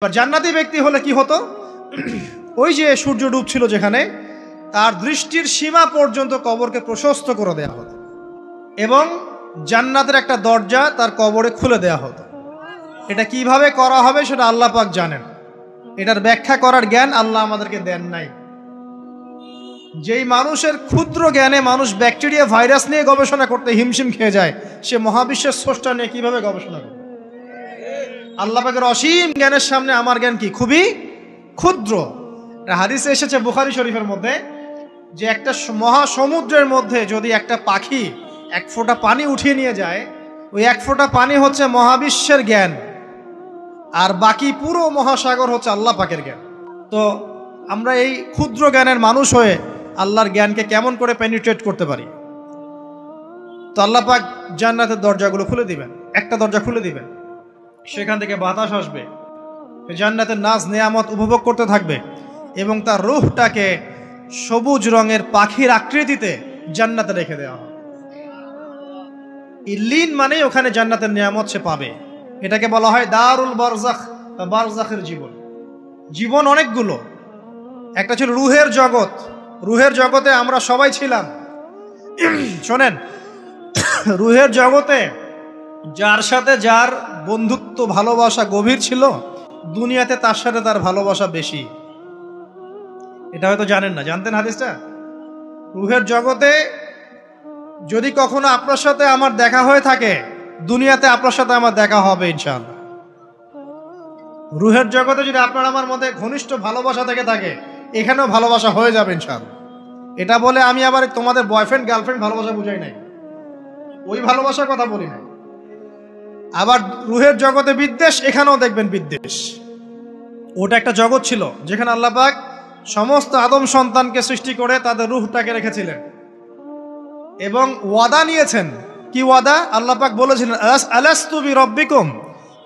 এবার জান্নাতি ব্যক্তি হলে কি হতো, ওই যে সূর্য ডুবছিল যেখানে, তার দৃষ্টির সীমা পর্যন্ত কবরকে প্রশস্ত করে দেয়া হতো এবং জান্নাতের একটা দরজা তার কবরে খুলে দেয়া হতো। এটা কিভাবে করা হবে সেটা আল্লাহ পাক জানেন, এটার ব্যাখ্যা করার জ্ঞান আল্লাহ আমাদেরকে দেন নাই। যেই মানুষের ক্ষুদ্র জ্ঞানে মানুষ ব্যাকটেরিয়া ভাইরাস নিয়ে গবেষণা করতে হিমশিম খেয়ে যায়, সে মহাবিশ্বের স্রষ্টা নিয়ে কিভাবে গবেষণা করবে? আল্লাহ পাকের অসীম জ্ঞানের সামনে আমার জ্ঞান কি? খুবই ক্ষুদ্র। হাদিসে এসেছে বুখারী শরীফের মধ্যে যে একটা মহাসমুদ্রের মধ্যে যদি একটা পাখি এক ফোঁটা পানি উঠিয়ে নিয়ে যায়, ওই এক ফোঁটা পানি হচ্ছে মহাবিশ্বের জ্ঞান, আর বাকি পুরো মহাসাগর হচ্ছে আল্লাহ পাকের জ্ঞান। তো আমরা এই ক্ষুদ্র জ্ঞানের মানুষ হয়ে আল্লাহর জ্ঞানকে কেমন করে পেনিট্রেট করতে পারি? তো আল্লাহ পাক জান্নাতের দরজাগুলো খুলে দিবেন, একটা দরজা খুলে দিবেন, সেখান থেকে বাতাস আসবে, জান্নাতের নাজ নেয়ামত উপভোগ করতে থাকবে এবং তার রূহটাকে সবুজ রঙের পাখির আকৃতিতে জান্নাতে রেখে দেওয়া হবে। ইল্লিন মানে ওখানে জান্নাতের নিয়ামত সে পাবে। এটাকে বলা হয় দারুল বারজাখ বা বারজাখের জীবন। জীবন অনেকগুলো, একটা ছিল রুহের জগৎ। রুহের জগতে আমরা সবাই ছিলাম। শোনেন, রুহের জগতে যার সাথে যার বন্ধুত্ব ভালোবাসা গভীর ছিল, দুনিয়াতে তার সাথে তার ভালোবাসা বেশি। এটা হয়তো জানেন না, জানতেন হাদিসটা? রুহের জগতে যদি কখনো আপনার সাথে আমার দেখা হয়ে থাকে, দুনিয়াতে আপনার সাথে আমার দেখা হবে ইনশাআল্লাহ। রুহের জগতে যদি আপনার আমার মধ্যে ঘনিষ্ঠ ভালোবাসা থেকে থাকে, এখানেও ভালোবাসা হয়ে যাবে ইনশাআল্লাহ। এটা বলে আমি আবার তোমাদের বয়ফ্রেন্ড গার্লফ্রেন্ড ভালোবাসা বুঝাই নাই, ওই ভালোবাসার কথা বলি নাই। আবার রুহের জগতে বিদ্বেষ, এখানেও দেখবেন বিদ্বেষ। ওটা একটা জগৎ ছিল যেখানে আল্লাহ পাক সমস্ত আদম সন্তানকে সৃষ্টি করে তাদের রুহটাকে রেখেছিলেন এবং ওয়াদা নিয়েছেন। কি ওয়াদা? আল্লাহ পাক বলেছিলেন আলাস্তু বিরব্বিকুম,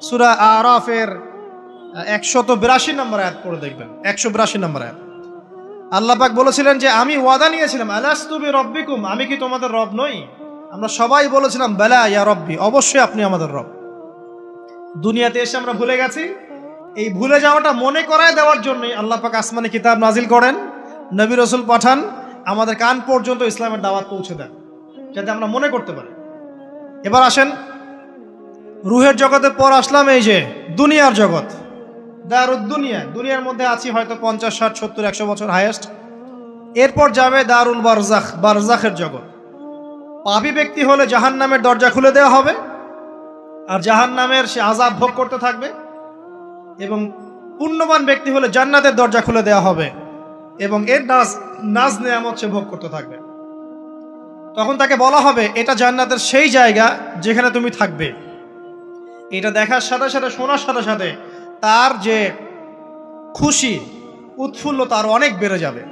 সূরা আরাফের 182 নম্বর আয়াত পড়ে দেখবেন, 182 নম্বর আয়াত। আল্লাহ পাক বলেছিলেন যে আমি ওয়াদা নিয়েছিলাম, আলাস্তু বিরব্বিকুম, আমি কি তোমাদের রব নই? আমরা সবাই বলেছিলাম বেলা ইয়া রব্বি, অবশ্যই আপনি আমাদের রব। দুনিয়াতে এসে আমরা ভুলে গেছি। এই ভুলে যাওয়াটা মনে করায় দেওয়ার জন্যই আল্লাহ পাক আসমানে কিতাব নাজিল করেন, নবী রাসূল পাঠান, আমাদের কান পর্যন্ত ইসলামের দাওয়াত পৌঁছে দেন, যাতে আমরা মনে করতে পারি। এবার আসেন রুহের জগতের পর আসলাম এই যে দুনিয়ার জগৎ, দারুদ দুনিয়া। দুনিয়ার মধ্যে আছি হয়তো 50, 60, 70, 100 বছর হাইয়েস্ট। এরপর যাবে দারুল বারজাখ, বারজাখের জগৎ। পাপী ব্যক্তি হলে জাহান্নামের দরজা খুলে দেওয়া হবে আর জাহান্নামের সে আযাব ভোগ করতে থাকবে, এবং পুণ্যবান ব্যক্তি হলে জান্নাতের দরজা খুলে দেওয়া হবে এবং এর নাজ নেয়ামত সে ভোগ করতে থাকবে। তখন তাকে বলা হবে এটা জান্নাতের সেই জায়গা যেখানে তুমি থাকবে। এটা দেখার সাথে সাথে, শোনার সাথে সাথে তার যে খুশি উৎফুল্লতা আরো অনেক বেড়ে যাবে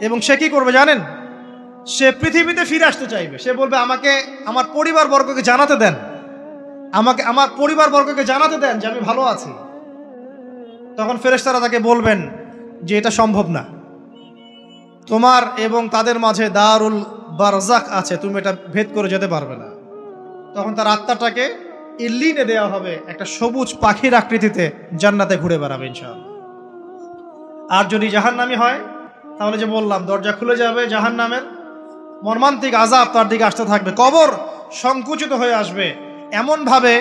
এবং সে কি করবে জানেন? সে পৃথিবীতে ফিরে আসতে চাইবে। সে বলবে আমাকে আমার পরিবারবর্গকে জানাতে দেন, আমাকে আমার পরিবারবর্গকে জানাতে দেন যে আমি ভালো আছি। তখন ফেরেশতারা তাকে বলবেন যে এটা সম্ভব না, তোমার এবং তাদের মাঝে দারুল বারজাখ আছে, তুমি এটা ভেদ করে যেতে পারবে না। তখন তার আত্মাটাকে ইল্লিনে দেওয়া হবে, একটা সবুজ পাখির আকৃতিতে জান্নাতে ঘুরে বেড়াবে ইনশাআল্লাহ। আর যদি জাহান্নামী হয় তাহলে যে বললাম দরজা খুলে যাবে, জাহান্নামের মর্মান্তিক আযাব তার দিকে আসতে থাকবে। কবর সংকুচিত হয়ে আসবে এমনভাবে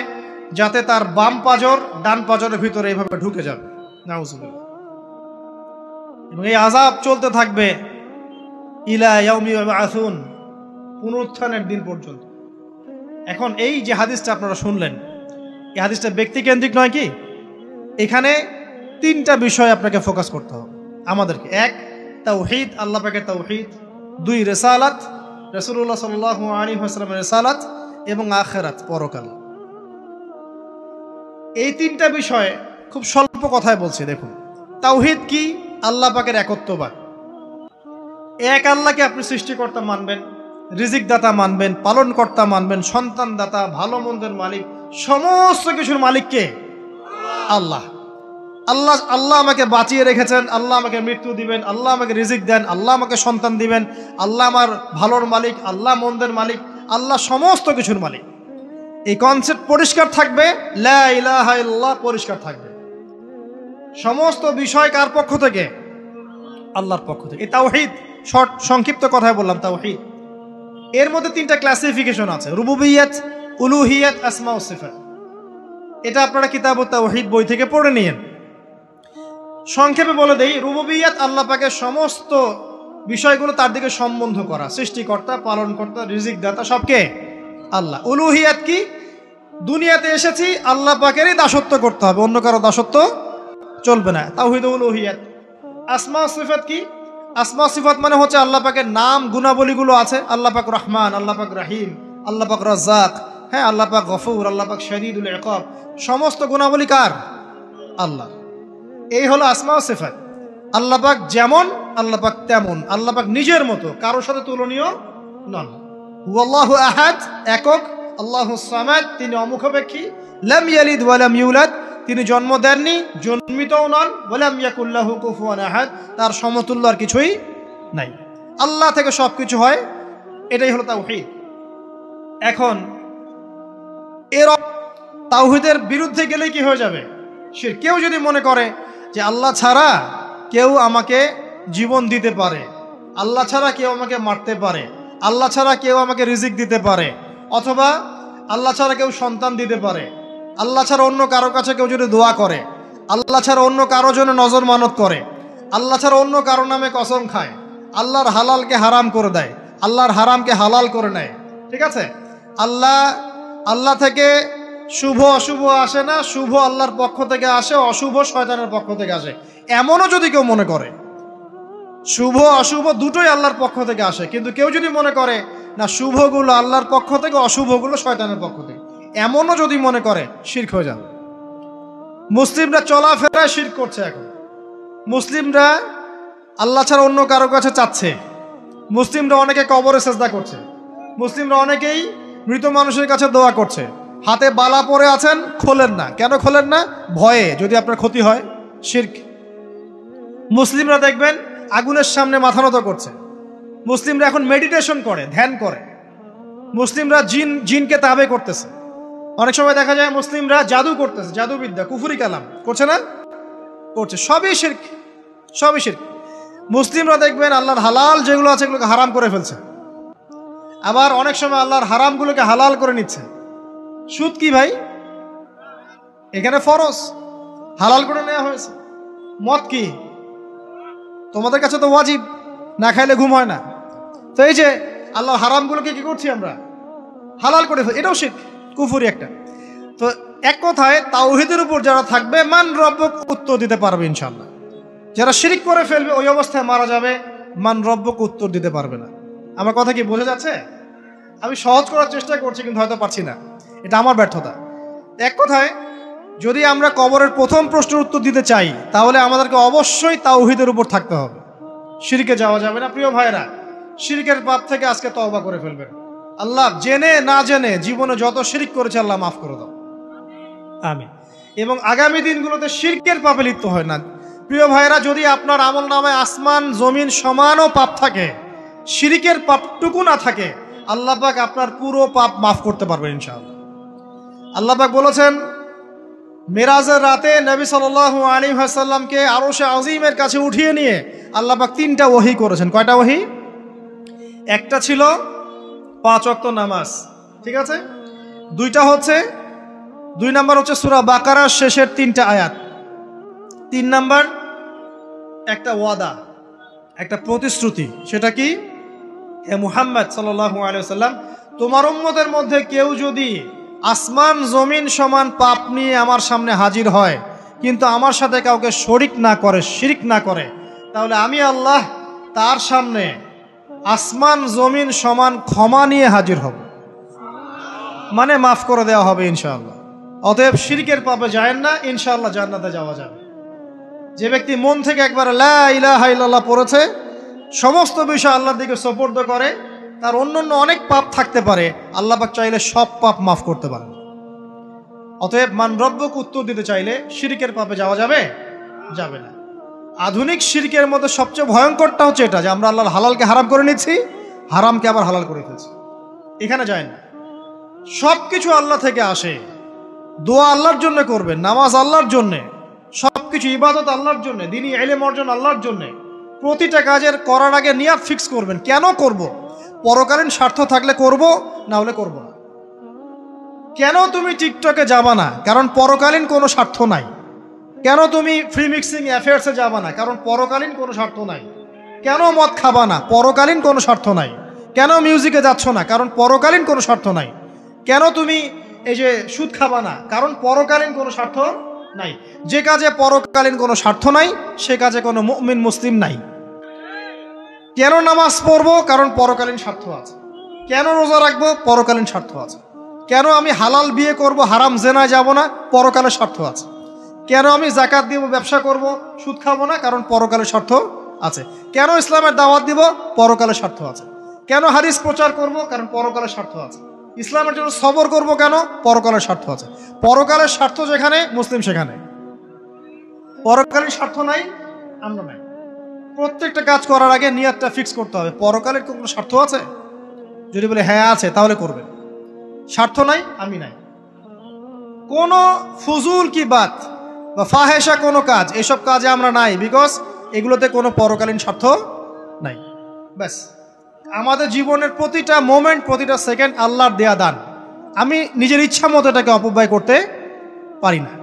যাতে তার বাম পাজর ডান পাজরের ভিতরে এইভাবে ঢুকে যাবে, নাউযুবিল্লাহ। এবং এই আযাব চলতে থাকবে ইলা ইয়াউমি ইউবআসুন, পুনরুত্থানের দিন পর্যন্ত। এখন এই যে হাদিসটা আপনারা শুনলেন, এই হাদিসটা ব্যক্তিকেন্দ্রিক নয় কি? এখানে 3টা বিষয় আপনাকে ফোকাস করতে হবে আমাদেরকে। 1, তাওহীদ, আল্লাহ পাকের তাওহীদ। 2, রিসালাত, রাসূলুল্লাহ সাল্লাল্লাহু আলাইহি ওয়াসাল্লামের রিসালাত, এবং আখিরাত, পরকাল। এই 3টা বিষয় খুব স্বল্প কথায় বলছি। দেখুন, তাওহীদ কি? আল্লাহ পাকের একত্ববাদ। এক আল্লাহকে আপনি সৃষ্টিকর্তা মানবেন, রিজিক দাতা মানবেন, পালন কর্তা মানবেন, সন্তান দাতা, ভালো মন্দের মালিক, সমস্ত কিছুর মালিক কে? আল্লাহ। আল্লাহ আল্লাহ আমাকে বাঁচিয়ে রেখেছেন, আল্লাহ আমাকে মৃত্যু দিবেন, আল্লাহ আমাকে রিজিক দেন, আল্লাহ আমাকে সন্তান দিবেন, আল্লাহ আমার ভালোর মালিক, আল্লাহ মন্দের মালিক, আল্লাহ সমস্ত কিছুর মালিক। এই কনসেপ্ট পরিষ্কার থাকবে, লা ইলাহা ইল্লাল্লাহ পরিষ্কার থাকবে। সমস্ত বিষয় কার পক্ষ থেকে? আল্লাহর পক্ষ থেকে। এই তাওহীদ, শর্ট সংক্ষিপ্ত কথায় বললাম তাওহীদ। এর মধ্যে তিনটা ক্লাসিফিকেশন আছে: রুবুবিয়্যাত, উলুহিয়্যাত, আসমা ও সিফাত। এটা আপনারা কিতাবুত তাওহীদ বই থেকে পড়ে নিয়েন। সংক্ষেপে বলে দেই, রুবুবিয়্যাত আল্লাহ পাকের সমস্ত বিষয়গুলো তার দিকে সম্বন্ধ করা, সৃষ্টিকর্তা, পালনকর্তা, রিজিক দাতা সবকে আল্লাহ। উলুহিয়াত কি? দুনিয়াতে এসেছি আল্লাহ পাকেরই দাসত্ব করতে হবে, অন্য কারো দাসত্ব চলবে না, তাওহীদ উলুহিয়াত। আসমা সিফাত কি? আসমা সিফাত মানে হচ্ছে আল্লাহ পাকের নাম গুণাবলীগুলো আছে, আল্লাহ পাক রহমান, আল্লাহ পাক রহিম, আল্লাহ পাক রাজ্জাক, হ্যাঁ, আল্লাহ পাক গফুর, আল্লাহ পাক শদীদুল ইকাব, সমস্ত গুণাবলী কার? আল্লাহ। এই হলো আসমা ও সিফাত। আল্লাহ পাক যেমন, আল্লাহ পাক তেমন, আল্লাহ পাক নিজের মতো, কারোর সাথে তুলনীয় নন। হুয়াল্লাহু আহাদ, একক। আল্লাহুস সামাদ, তিনি অমুখাপেক্ষী। লাম ইয়ালিদ ওয়া লাম ইউলাদ, তিনি জন্ম দেননি, জন্মিতও নন। ওয়া লাম ইয়াকুল লাহু কুফুয়ান আহাদ, তার সমতুল্য আর কিছুই নাই। আল্লাহ থেকে সবকিছু হয়, এটাই হলো তাওহীদ। এখন এর তাওহীদের বিরুদ্ধে গেলে কি হয়ে যাবে? শিরক। কেউ যদি মনে করে যে আল্লাহ ছাড়া কেউ আমাকে জীবন দিতে পারে, আল্লাহ ছাড়া কেউ আমাকে মারতে পারে, আল্লাহ ছাড়া কেউ আমাকে রিজিক দিতে পারে, অথবা আল্লাহ ছাড়া কেউ সন্তান দিতে পারে, আল্লাহ ছাড়া অন্য কারো কাছে কেউ যদি দোয়া করে, আল্লাহ ছাড়া অন্য কারো জন্য নজর মানত করে, আল্লাহ ছাড়া অন্য কারো নামে কসম খায়, আল্লাহর হালালকে হারাম করে দেয়, আল্লাহর হারামকে হালাল করে নেয়, ঠিক আছে? আল্লাহ থেকে শুভ অশুভ আসে না, শুভ আল্লাহর পক্ষ থেকে আসে, অশুভ শয়তানের পক্ষ থেকে আসে, এমনও যদি কেউ মনে করে, শুভ অশুভ দুটোই আল্লাহর পক্ষ থেকে আসে, কিন্তু কেউ যদি মনে করে না শুভগুলো আল্লাহর পক্ষ থেকে, অশুভগুলো শয়তানের পক্ষ থেকে, এমনও যদি মনে করে, শিরক হয়ে যাবে। মুসলিমরা চলাফেরায় শিরক করছে। এখন মুসলিমরা আল্লাহ ছাড়া অন্য কারো কাছে চাচ্ছে, মুসলিমরা অনেকে কবরে সেজদা করছে, মুসলিমরা অনেকেই মৃত মানুষের কাছে দোয়া করছে, হাতে বালা পরে আছেন, খোলেন না। কেন খোলেন না? ভয়ে যদি আপনার ক্ষতি হয়, শিরক। মুসলিমরা দেখবেন আগুনের সামনে মাথা নত করছে, মুসলিমরা এখন মেডিটেশন করে, ধ্যান করে, মুসলিমরা জিনকে তাবে করতেছে, অনেক সময় দেখা যায় মুসলিমরা জাদু করতেছে, জাদুবিদ্যা, কুফরি কালাম করছে না? করছে। সবই শিরক, সবই শিরক। মুসলিমরা দেখবেন আল্লাহর হালাল যেগুলো আছে এগুলোকে হারাম করে ফেলছে, আবার অনেক সময় আল্লাহর হারামগুলোকে হালাল করে নিচ্ছে। সুদ কি ভাই? এখানে ফরজ, হালাল করে নেওয়া হয়েছে। মদ কি? তোমাদের কাছে তো ওয়াজিব, না খাইলে ঘুম হয় না। তো এই যে আল্লাহ হারামগুলোকে কি করছি আমরা? হালাল করে ফেলছি, এটাও শিরক, কুফরি একটা। তো এক কথায় তাওহীদের উপর যারা থাকবে, মান রব্বক উত্তর দিতে পারবে ইনশাআল্লাহ। যারা শিরক করে ফেলবে ওই অবস্থায় মারা যাবে, মান রব্বক উত্তর দিতে পারবে না। আমার কথা কি বোঝা যাচ্ছে? আমি সহজ করার চেষ্টা করছি, কিন্তু হয়তো পারছি না, এটা আমার ব্যর্থতা। এক কথায় যদি আমরা কবরের প্রথম প্রশ্নের উত্তর দিতে চাই, তাহলে আমাদেরকে অবশ্যই তাওহীদের উপর থাকতে হবে, শিরকে যাওয়া যাবে না। প্রিয় ভাইরা, শিরকের পাপ থেকে আজকে তওবা করে ফেলবেন। আল্লাহ জেনে না জেনে জীবনে যত শিরক করেছে আল্লাহ মাফ করে দাও, আমিন। এবং আগামী দিনগুলোতে শিরকের পাপে লিপ্ত হয় না। প্রিয় ভাইরা, যদি আপনার আমল নামায় আসমান জমিন সমানও পাপ থাকে, শিরকের পাপটুকু না থাকে, আল্লাহ পাক আপনার পুরো পাপ মাফ করতে পারবেন ইনশাআল্লাহ। আল্লাহ পাক বলেছেন, মেরাজের রাতে নবী সাল্লাল্লাহু আলাইহি ওয়াসাল্লামকে আরশে আজিমের কাছে উঠিয়ে নিয়ে আল্লাহ পাক 3টা ওহী করেছেন। কয়টা ওহী? একটা ছিল 5 ওয়াক্ত নামাজ, ঠিক আছে? 2 নাম্বার হচ্ছে সূরা বাকারার শেষের 3টা আয়াত। 3 নাম্বার একটা ওয়াদা, একটা প্রতিশ্রুতি। সেটা কি? হে মুহাম্মদ সাল্লাল্লাহু আলাইহি ওয়াসাল্লাম, তোমার উম্মতের মধ্যে কেউ যদি আসমান জমিন সমান পাপ নিয়ে আমার সামনে হাজির হয়, কিন্তু আমার সাথে কাউকে শরিক না করে, শিরক না করে, তাহলে আমি আল্লাহ তার সামনে আসমান জমিন সমান ক্ষমা নিয়ে হাজির হব, মানে মাফ করে দেওয়া হবে ইনশাআল্লাহ। অতএব শিরকের পাপে যায় না, ইনশাআল্লাহ জান্নাতে যাওয়া যাবে। যে ব্যক্তি মন থেকে একবার লা ইলাহা ইল্লাল্লাহ পড়েছে, সমস্ত বিষয় আল্লাহর দিকে সুপর্দ করে, তার অন্যান্য অনেক পাপ থাকতে পারে, আল্লাহ পাক চাইলে সব পাপ মাফ করতে পারেন। অতএব মান রব্বক উত্তর দিতে চাইলে শিরকের পাপে যাওয়া যাবে? যাবে না। আধুনিক শিরকের মধ্যে সবচেয়ে ভয়ঙ্করটা হচ্ছে এটা, যে আমরা আল্লাহর হালালকে হারাম করে নিচ্ছি, হারামকে আবার হালাল করে ফেলছি। এখানে যায় না। সব কিছু আল্লাহ থেকে আসে। দোয়া আল্লাহর জন্য করবেন, নামাজ আল্লাহর জন্যে, সব কিছু ইবাদত আল্লাহর জন্য, দ্বীনি ইলম অর্জন আল্লাহর জন্য। প্রতিটা কাজের করার আগে নিয়াত ফিক্স করবেন, কেন করব? পরকালীন স্বার্থ থাকলে করব, না হলে করব না। কেন তুমি টিকটকে যাবা না? কারণ পরকালীন কোনো স্বার্থ নাই। কেন তুমি ফ্রি মিক্সিং অ্যাফেয়ার্সে যাবা না? কারণ পরকালীন কোনো স্বার্থ নাই। কেন মদ খাবা না? পরকালীন কোনো স্বার্থ নাই। কেন মিউজিকে যাচ্ছ না? কারণ পরকালীন কোনো স্বার্থ নাই। কেন তুমি এই যে সুদ খাবা না? কারণ পরকালীন কোনো স্বার্থ নাই। যে কাজে পরকালীন কোনো স্বার্থ নাই, সে কাজে কোনো মুমিন মুসলিম নাই। কেন নামাজ পড়বো? কারণ পরকালীন স্বার্থ আছে। কেন রোজা রাখবো? পরকালীন স্বার্থ আছে। কেন আমি হালাল বিয়ে করব, হারাম জেনায় যাব না? পরকালের স্বার্থ আছে। কেন আমি যাকাত দিব, ব্যবসা করব, সুদ খাবো না? কারণ পরকালের স্বার্থ আছে। কেন ইসলামের দাওয়াত দিব? পরকালের স্বার্থ আছে। কেন হাদিস প্রচার করব? কারণ পরকালের স্বার্থ আছে। ইসলামের জন্য সবর করব কেন? পরকালের স্বার্থ আছে। পরকালের স্বার্থ যেখানে, মুসলিম সেখানে। পরকালীন স্বার্থ নাই, আমরা নাই। প্রত্যেকটা কাজ করার আগে নিয়াতটা ফিক্স করতে হবে, পরকালের কোনো স্বার্থ আছে? যদি বলে হ্যাঁ আছে, তাহলে করবেন। স্বার্থ নাই, আমি নাই। কোনো ফুজুল কি বাত বা ফাহেসা কোনো কাজ, এসব কাজে আমরা নাই, বিকজ এগুলোতে কোনো পরকালীন স্বার্থ নাই। ব্যাস, আমাদের জীবনের প্রতিটা মোমেন্ট, প্রতিটা সেকেন্ড আল্লাহর দেয়া দান। আমি নিজের ইচ্ছা মতো এটাকে অপব্যয় করতে পারি না।